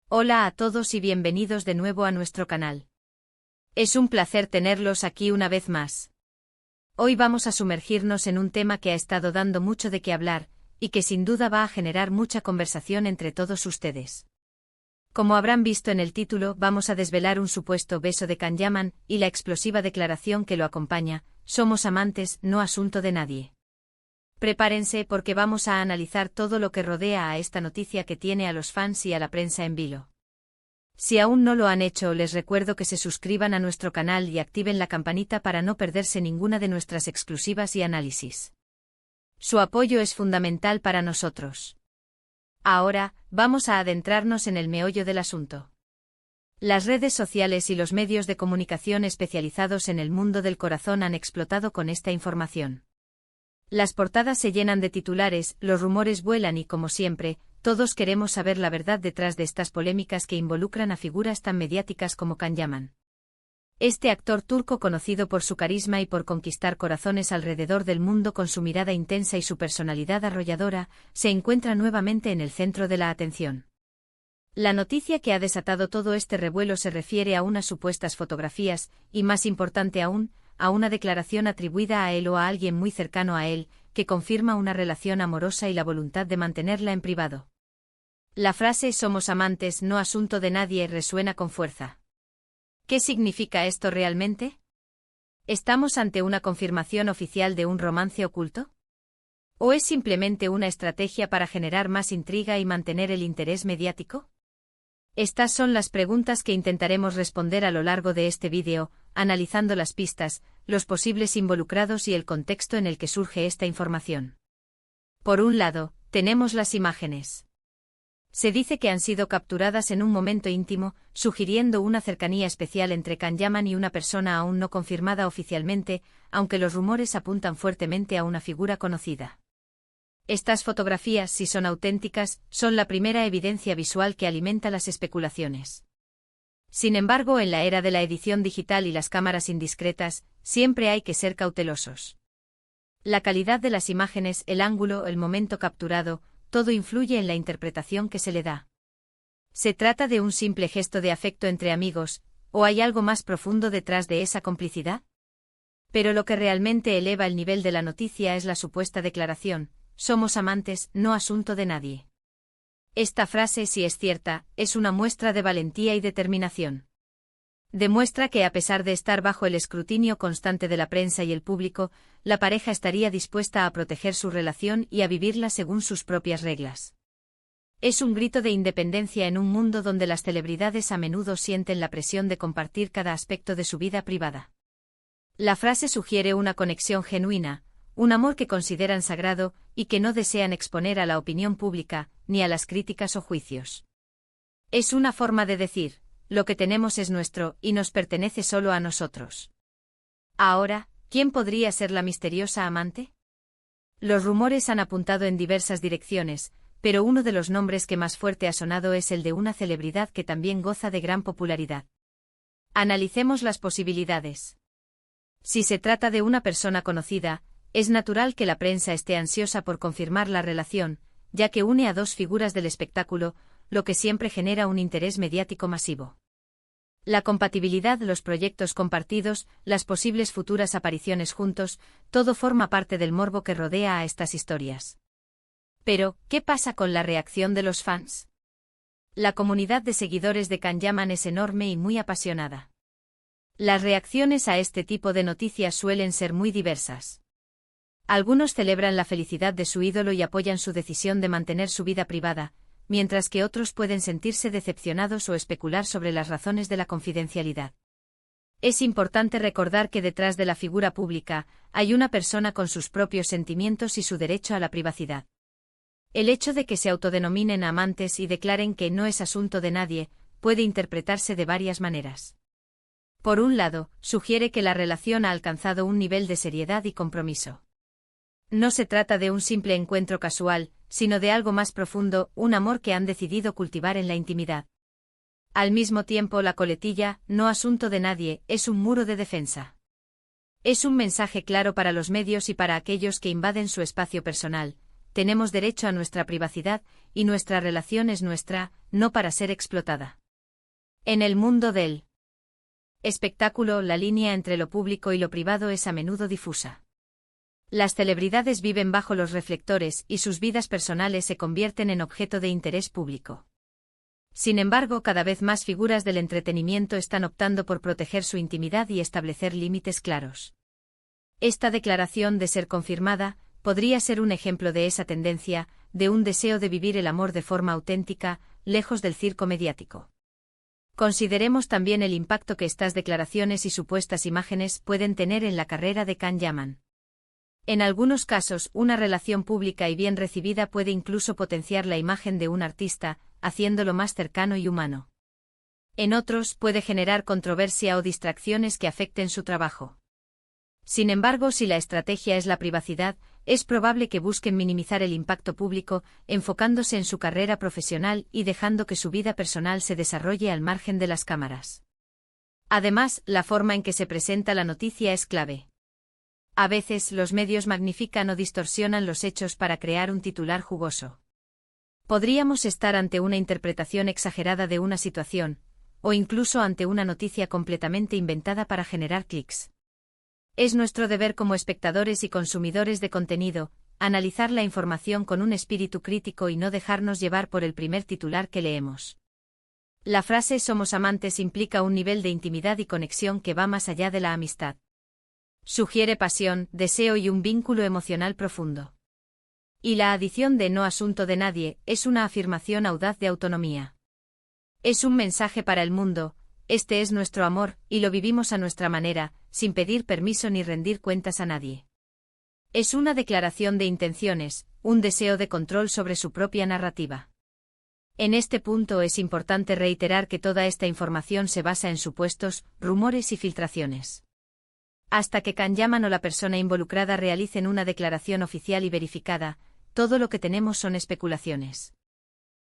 Hola a todos y bienvenidos de nuevo a nuestro canal. Es un placer tenerlos aquí una vez más. Hoy vamos a sumergirnos en un tema que ha estado dando mucho de qué hablar, y que sin duda va a generar mucha conversación entre todos ustedes. Como habrán visto en el título, vamos a desvelar un supuesto beso de Can Yaman y la explosiva declaración que lo acompaña: somos amantes, no asunto de nadie. Prepárense porque vamos a analizar todo lo que rodea a esta noticia que tiene a los fans y a la prensa en vilo. Si aún no lo han hecho, les recuerdo que se suscriban a nuestro canal y activen la campanita para no perderse ninguna de nuestras exclusivas y análisis. Su apoyo es fundamental para nosotros. Ahora, vamos a adentrarnos en el meollo del asunto. Las redes sociales y los medios de comunicación especializados en el mundo del corazón han explotado con esta información. Las portadas se llenan de titulares, los rumores vuelan y, como siempre, todos queremos saber la verdad detrás de estas polémicas que involucran a figuras tan mediáticas como Can Yaman. Este actor turco, conocido por su carisma y por conquistar corazones alrededor del mundo con su mirada intensa y su personalidad arrolladora, se encuentra nuevamente en el centro de la atención. La noticia que ha desatado todo este revuelo se refiere a unas supuestas fotografías, y más importante aún, a una declaración atribuida a él o a alguien muy cercano a él, que confirma una relación amorosa y la voluntad de mantenerla en privado. La frase "somos amantes, no asunto de nadie" resuena con fuerza. ¿Qué significa esto realmente? ¿Estamos ante una confirmación oficial de un romance oculto? ¿O es simplemente una estrategia para generar más intriga y mantener el interés mediático? Estas son las preguntas que intentaremos responder a lo largo de este vídeo, analizando las pistas, los posibles involucrados y el contexto en el que surge esta información. Por un lado, tenemos las imágenes. Se dice que han sido capturadas en un momento íntimo, sugiriendo una cercanía especial entre Can Yaman y una persona aún no confirmada oficialmente, aunque los rumores apuntan fuertemente a una figura conocida. Estas fotografías, si son auténticas, son la primera evidencia visual que alimenta las especulaciones. Sin embargo, en la era de la edición digital y las cámaras indiscretas, siempre hay que ser cautelosos. La calidad de las imágenes, el ángulo, el momento capturado, todo influye en la interpretación que se le da. ¿Se trata de un simple gesto de afecto entre amigos, o hay algo más profundo detrás de esa complicidad? Pero lo que realmente eleva el nivel de la noticia es la supuesta declaración: somos amantes, no asunto de nadie. Esta frase, si es cierta, es una muestra de valentía y determinación. Demuestra que, a pesar de estar bajo el escrutinio constante de la prensa y el público, la pareja estaría dispuesta a proteger su relación y a vivirla según sus propias reglas. Es un grito de independencia en un mundo donde las celebridades a menudo sienten la presión de compartir cada aspecto de su vida privada. La frase sugiere una conexión genuina, un amor que consideran sagrado y que no desean exponer a la opinión pública, ni a las críticas o juicios. Es una forma de decir: lo que tenemos es nuestro y nos pertenece solo a nosotros. Ahora, ¿quién podría ser la misteriosa amante? Los rumores han apuntado en diversas direcciones, pero uno de los nombres que más fuerte ha sonado es el de una celebridad que también goza de gran popularidad. Analicemos las posibilidades. Si se trata de una persona conocida, es natural que la prensa esté ansiosa por confirmar la relación, ya que une a dos figuras del espectáculo, lo que siempre genera un interés mediático masivo. La compatibilidad, los proyectos compartidos, las posibles futuras apariciones juntos, todo forma parte del morbo que rodea a estas historias. Pero, ¿qué pasa con la reacción de los fans? La comunidad de seguidores de Can Yaman es enorme y muy apasionada. Las reacciones a este tipo de noticias suelen ser muy diversas. Algunos celebran la felicidad de su ídolo y apoyan su decisión de mantener su vida privada, mientras que otros pueden sentirse decepcionados o especular sobre las razones de la confidencialidad. Es importante recordar que detrás de la figura pública hay una persona con sus propios sentimientos y su derecho a la privacidad. El hecho de que se autodenominen amantes y declaren que no es asunto de nadie puede interpretarse de varias maneras. Por un lado, sugiere que la relación ha alcanzado un nivel de seriedad y compromiso. No se trata de un simple encuentro casual, sino de algo más profundo, un amor que han decidido cultivar en la intimidad. Al mismo tiempo, la coletilla "no asunto de nadie" es un muro de defensa. Es un mensaje claro para los medios y para aquellos que invaden su espacio personal: tenemos derecho a nuestra privacidad, y nuestra relación es nuestra, no para ser explotada. En el mundo del espectáculo, la línea entre lo público y lo privado es a menudo difusa. Las celebridades viven bajo los reflectores y sus vidas personales se convierten en objeto de interés público. Sin embargo, cada vez más figuras del entretenimiento están optando por proteger su intimidad y establecer límites claros. Esta declaración, de ser confirmada, podría ser un ejemplo de esa tendencia, de un deseo de vivir el amor de forma auténtica, lejos del circo mediático. Consideremos también el impacto que estas declaraciones y supuestas imágenes pueden tener en la carrera de Can Yaman. En algunos casos, una relación pública y bien recibida puede incluso potenciar la imagen de un artista, haciéndolo más cercano y humano. En otros, puede generar controversia o distracciones que afecten su trabajo. Sin embargo, si la estrategia es la privacidad, es probable que busquen minimizar el impacto público, enfocándose en su carrera profesional y dejando que su vida personal se desarrolle al margen de las cámaras. Además, la forma en que se presenta la noticia es clave. A veces, los medios magnifican o distorsionan los hechos para crear un titular jugoso. Podríamos estar ante una interpretación exagerada de una situación, o incluso ante una noticia completamente inventada para generar clics. Es nuestro deber como espectadores y consumidores de contenido, analizar la información con un espíritu crítico y no dejarnos llevar por el primer titular que leemos. La frase "somos amantes" implica un nivel de intimidad y conexión que va más allá de la amistad. Sugiere pasión, deseo y un vínculo emocional profundo. Y la adición de "no asunto de nadie" es una afirmación audaz de autonomía. Es un mensaje para el mundo: este es nuestro amor, y lo vivimos a nuestra manera, sin pedir permiso ni rendir cuentas a nadie. Es una declaración de intenciones, un deseo de control sobre su propia narrativa. En este punto es importante reiterar que toda esta información se basa en supuestos, rumores y filtraciones. Hasta que Can Yaman o la persona involucrada realicen una declaración oficial y verificada, todo lo que tenemos son especulaciones.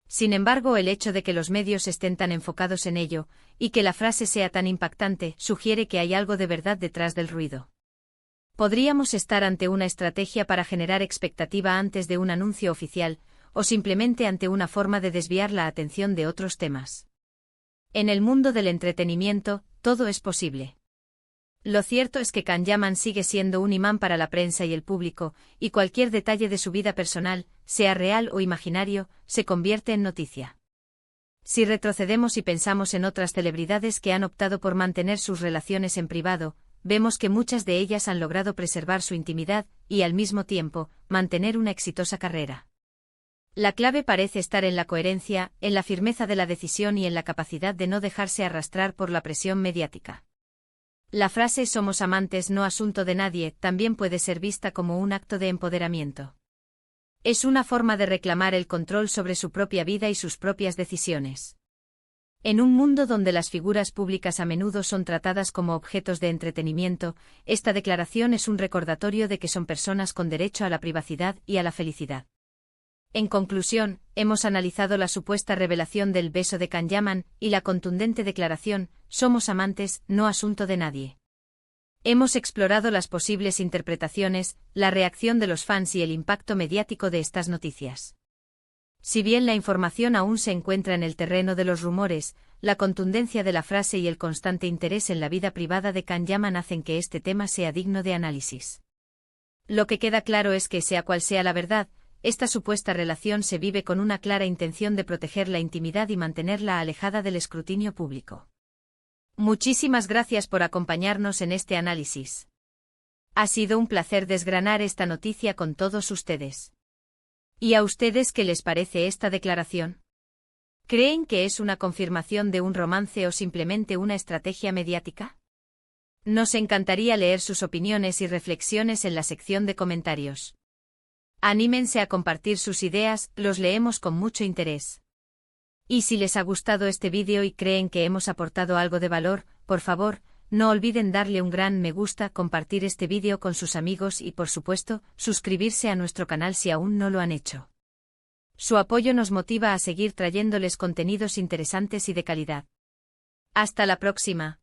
Sin embargo, el hecho de que los medios estén tan enfocados en ello, y que la frase sea tan impactante, sugiere que hay algo de verdad detrás del ruido. Podríamos estar ante una estrategia para generar expectativa antes de un anuncio oficial, o simplemente ante una forma de desviar la atención de otros temas. En el mundo del entretenimiento, todo es posible. Lo cierto es que Can Yaman sigue siendo un imán para la prensa y el público, y cualquier detalle de su vida personal, sea real o imaginario, se convierte en noticia. Si retrocedemos y pensamos en otras celebridades que han optado por mantener sus relaciones en privado, vemos que muchas de ellas han logrado preservar su intimidad y, al mismo tiempo, mantener una exitosa carrera. La clave parece estar en la coherencia, en la firmeza de la decisión y en la capacidad de no dejarse arrastrar por la presión mediática. La frase "somos amantes, no asunto de nadie" también puede ser vista como un acto de empoderamiento. Es una forma de reclamar el control sobre su propia vida y sus propias decisiones. En un mundo donde las figuras públicas a menudo son tratadas como objetos de entretenimiento, esta declaración es un recordatorio de que son personas con derecho a la privacidad y a la felicidad. En conclusión, hemos analizado la supuesta revelación del beso de Can Yaman y la contundente declaración "somos amantes, no asunto de nadie". Hemos explorado las posibles interpretaciones, la reacción de los fans y el impacto mediático de estas noticias. Si bien la información aún se encuentra en el terreno de los rumores, la contundencia de la frase y el constante interés en la vida privada de Can Yaman hacen que este tema sea digno de análisis. Lo que queda claro es que, sea cual sea la verdad, esta supuesta relación se vive con una clara intención de proteger la intimidad y mantenerla alejada del escrutinio público. Muchísimas gracias por acompañarnos en este análisis. Ha sido un placer desgranar esta noticia con todos ustedes. ¿Y a ustedes qué les parece esta declaración? ¿Creen que es una confirmación de un romance o simplemente una estrategia mediática? Nos encantaría leer sus opiniones y reflexiones en la sección de comentarios. Anímense a compartir sus ideas, los leemos con mucho interés. Y si les ha gustado este vídeo y creen que hemos aportado algo de valor, por favor, no olviden darle un gran me gusta, compartir este vídeo con sus amigos y, por supuesto, suscribirse a nuestro canal si aún no lo han hecho. Su apoyo nos motiva a seguir trayéndoles contenidos interesantes y de calidad. Hasta la próxima.